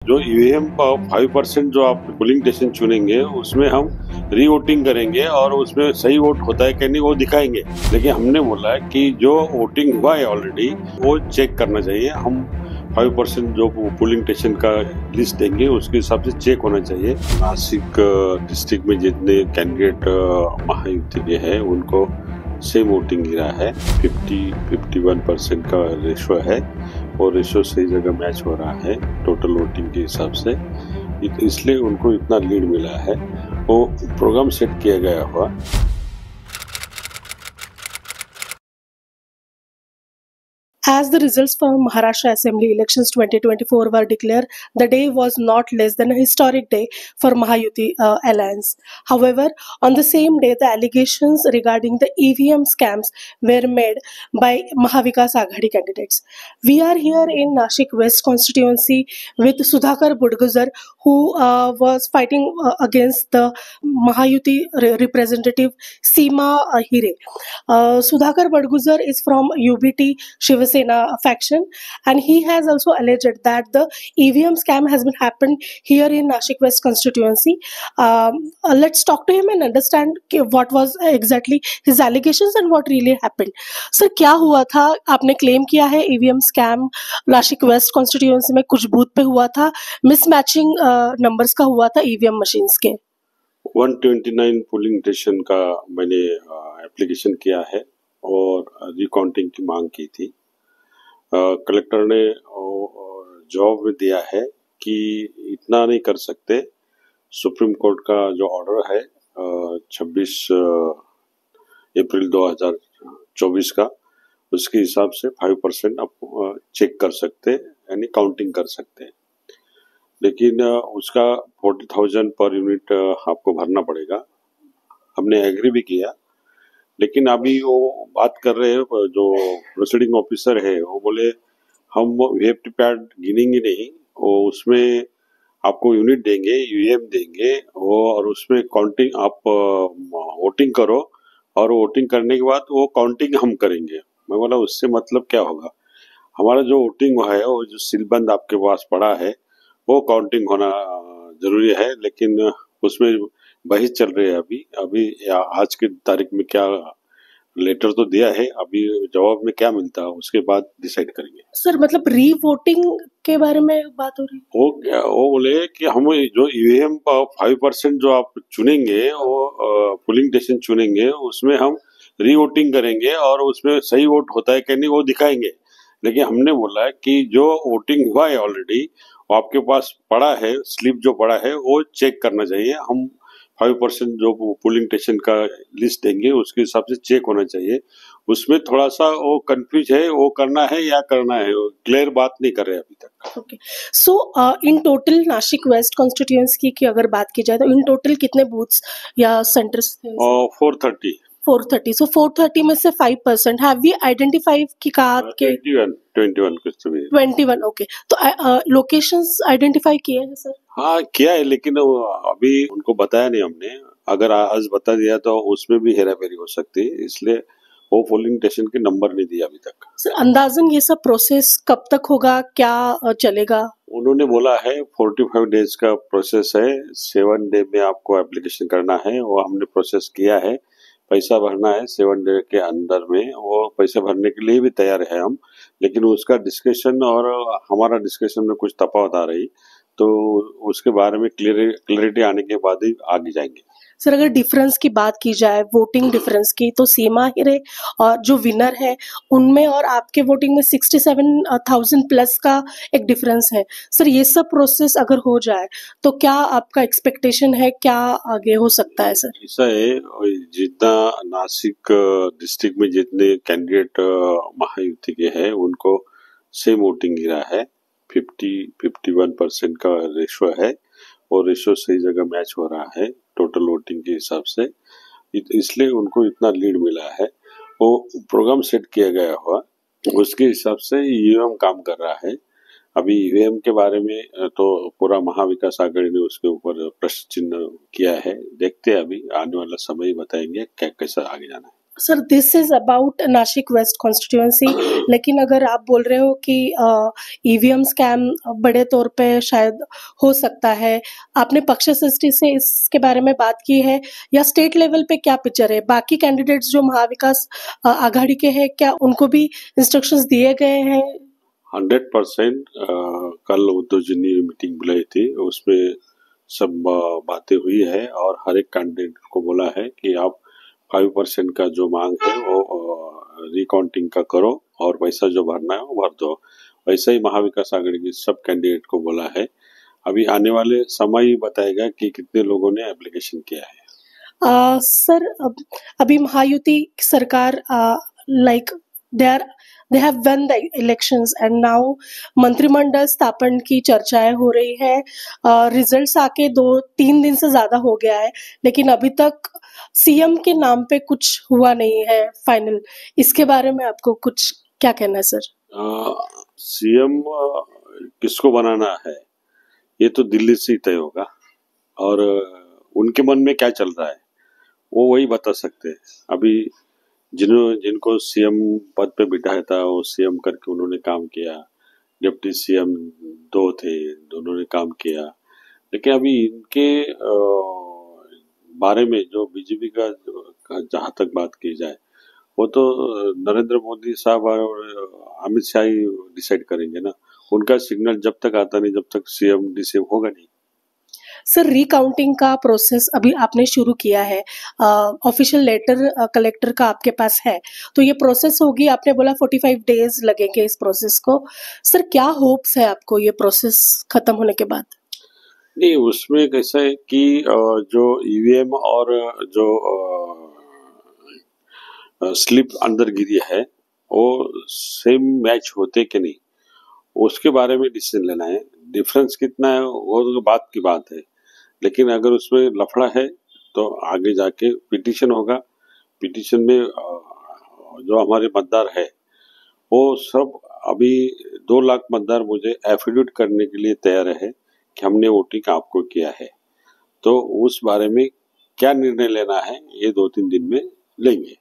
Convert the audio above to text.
जो ईवीएम का 5% जो आप पोलिंग स्टेशन चुनेंगे उसमें हम री वोटिंग करेंगे और उसमें सही वोट होता है कि नहीं वो दिखाएंगे। लेकिन हमने बोला है कि जो वोटिंग हुआ है ऑलरेडी वो चेक करना चाहिए। हम 5% जो पोलिंग स्टेशन का लिस्ट देंगे उसके हिसाब से चेक होना चाहिए। नासिक डिस्ट्रिक्ट में जितने कैंडिडेट महायुति के हैं उनको सेम वोटिंग गिरा है। 51% का रेशो है और रेशो सही जगह मैच हो रहा है टोटल वोटिंग के हिसाब से, इसलिए उनको इतना लीड मिला है। वो प्रोग्राम सेट किया गया हुआ। As the results from Maharashtra Assembly elections 2024 were declared, the day was not less than a historic day for Mahayuti alliance. However, on the same day, the allegations regarding the EVM scams were made by Mahavikas Aghadi candidates. We are here in Nashik West constituency with Sudhakar Budguzar, who was fighting against the Mahayuti representative Seema Hire. Sudhakar Budguzar is from UBT Shiva Sena faction, and he has also alleged that the EVM scam has been happened here in Nashik West constituency. Let's talk to him and understand what was exactly his allegations and what really happened. Sir, क्या हुआ था? आपने claim किया है EVM scam Nashik west constituency में कुछ booth पे हुआ था, मिसमैचिंग नंबर्स का हुआ था EVM मशीन्स के। 129 पोलिंग स्टेशन का मैंने एप्लीकेशन किया है और रिकाउंटिंग की मांग की थी। कलेक्टर ने जवाब में दिया है कि इतना नहीं कर सकते। सुप्रीम कोर्ट का जो ऑर्डर है 26 अप्रैल 2024 का, उसके हिसाब से 5% आप चेक कर सकते यानी काउंटिंग कर सकते हैं। लेकिन उसका 40,000 पर यूनिट आपको भरना पड़ेगा। हमने एग्री भी किया, लेकिन अभी वो बात कर रहे हैं जो प्रोसीडिंग ऑफिसर है, वो बोले हम वीवीपैट पैड गिनेंगे नहीं, वो उसमें आपको यूनिट देंगे, यूएम देंगे और उसमें काउंटिंग आप वोटिंग करो और वोटिंग करने के बाद वो काउंटिंग हम करेंगे। मैं बोला उससे मतलब क्या होगा? हमारा जो वोटिंग है वो जो सीलबंद आपके पास पड़ा है वो काउंटिंग होना जरूरी है, लेकिन उसमें बहस चल रही है। अभी आज की तारीख में क्या लेटर तो दिया है, अभी जवाब में क्या मिलता है उसके बाद डिसाइड करेंगे। सर मतलब री वोटिंग के बारे में बात हो रही है? वो बोले कि हम जो ईवीएम 5% जो आप चुनेंगे वो पोलिंग स्टेशन चुनेंगे उसमें हम री वोटिंग करेंगे और उसमें सही वोट होता है कि नहीं वो दिखाएंगे। लेकिन हमने बोला है कि जो वोटिंग हुआ है ऑलरेडी वो आपके पास पड़ा है, स्लिप जो पड़ा है वो चेक करना चाहिए। हम 5% जो पोलिंग स्टेशन का लिस्ट देंगे उसके हिसाब से चेक होना चाहिए। उसमें थोड़ा सा वो कंफ्यूज है, वो करना है या करना है, क्लियर बात नहीं कर रहे अभी तक। Okay, so in total Nashik west constituency की अगर बात की जाए तो इन टोटल कितने बूथ्स या सेंटर्स थे? 430। 430, सो 430 में से 5% हैव वी आइडेंटिफाई की कहा के 21 कुछ तो भी 21। ओके, तो लोकेशंस आइडेंटिफाई किए हैं सर? हाँ किया है, लेकिन अभी उनको बताया नहीं हमने। अगर आज बता दिया तो उसमें भी हेराफेरी हो सकती है, इसलिए वो पोलिंग स्टेशन के नंबर नहीं दिया अभी तक। सर अंदाजन ये सब प्रोसेस कब तक होगा, क्या चलेगा? उन्होंने बोला है 45 डेज का प्रोसेस है, 7 डे में आपको एप्लीकेशन करना है। वो हमने प्रोसेस किया है, पैसा भरना है 7 डे के अंदर में। वो पैसे भरने के लिए भी तैयार है हम, लेकिन उसका डिस्कशन और हमारा डिस्कशन में कुछ तफावत आ रही, तो उसके बारे में क्लियरिटी आने के बाद ही आगे जाएंगे। सर अगर डिफरेंस की बात की जाए वोटिंग डिफरेंस की, तो सीमा हिरे और जो विनर है उनमें और आपके वोटिंग में 67,000 प्लस का एक डिफरेंस है। सर ये सब प्रोसेस अगर हो जाए तो क्या आपका एक्सपेक्टेशन है, क्या आगे हो सकता है? सर ऐसा है, जितना नासिक डिस्ट्रिक्ट में जितने कैंडिडेट महायुति के हैं उनको सेम वोटिंग गिरा है। 51% का रेशो है और रेशो सही जगह मैच हो रहा है टोटल वोटिंग के हिसाब से, इसलिए उनको इतना लीड मिला है। वो प्रोग्राम सेट किया गया हुआ, उसके हिसाब से ईवीएम काम कर रहा है। अभी ईवीएम के बारे में तो पूरा महाविकास आघाड़ी ने उसके ऊपर प्रश्न चिन्ह किया है। देखते हैं, अभी आने वाला समय बताएंगे क्या कैसा आगे जाना है। Sir this is about Nashik west constituency, लेकिन अगर आप बोल रहे हो कि ईवीएम स्कैम बड़े तौर पे शायद हो सकता है, आपने पक्ष सृष्टि से इसके बारे में बात की है या स्टेट लेवल पे क्या पिक्चर है? बाकी कैंडिडेट्स जो महाविकास आघाड़ी के हैं, क्या उनको भी इंस्ट्रक्शंस दिए गए हैं? 100% कल उद्धव जी ने मीटिंग बुलाई थी, उसमें सब बातें हुई है और हर एक कैंडिडेट को बोला है कि आप 5% का जो मांग है वो रिकाउंटिंग का करो और पैसा जो भरना है वो भर दो। वैसा ही महाविकास आघाड़ी के सब कैंडिडेट को बोला है। अभी आने वाले समय ही बताएगा कि कितने लोगों ने एप्लीकेशन किया है। सर अभी महायुति सरकार like they have one the elections and now मंत्रिमंडल स्थापन की चर्चाएं हो रही है। रिजल्ट्स आके 2-3 दिन से ज्यादा हो गया है, लेकिन अभी तक सीएम के नाम पे कुछ हुआ नहीं है फाइनल। इसके बारे में आपको कुछ क्या कहना है सर? सीएम किसको बनाना है ये तो दिल्ली से ही तय होगा और उनके मन में क्या चल रहा है वो वही बता सकते हैं। अभी जिनको सीएम पद पे बिठाया था वो सीएम करके उन्होंने काम किया, डिप्टी सीएम 2 थे, दोनों ने काम किया। लेकिन अभी इनके बारे में जो बीजेपी का जहाँ तक बात की जाए वो तो नरेंद्र मोदी साहब और अमित शाह ही डिसाइड करेंगे ना। उनका सिग्नल जब तक आता नहीं, जब तक सीएम डिसाइड होगा नहीं। सर रिकाउंटिंग का प्रोसेस अभी आपने शुरू किया है, ऑफिशियल लेटर कलेक्टर का आपके पास है, तो ये प्रोसेस होगी। आपने बोला 45 डेज लगेंगे इस प्रोसेस को। सर क्या होप्स है आपको ये प्रोसेस खत्म होने के बाद? नहीं, उसमें कैसा है कि जो ईवीएम और जो स्लिप अंदर गिरी है वो सेम मैच होते कि नहीं उसके बारे में डिसीजन लेना है। डिफरेंस कितना है वो तो बात की बात है, लेकिन अगर उसमें लफड़ा है तो आगे जाके पिटीशन होगा। पिटीशन में जो हमारे मतदार है वो सब अभी 2 लाख मतदार मुझे एफिडेविट करने के लिए तैयार है कि हमने वोटिंग आपको किया है। तो उस बारे में क्या निर्णय लेना है ये 2-3 दिन में लेंगे।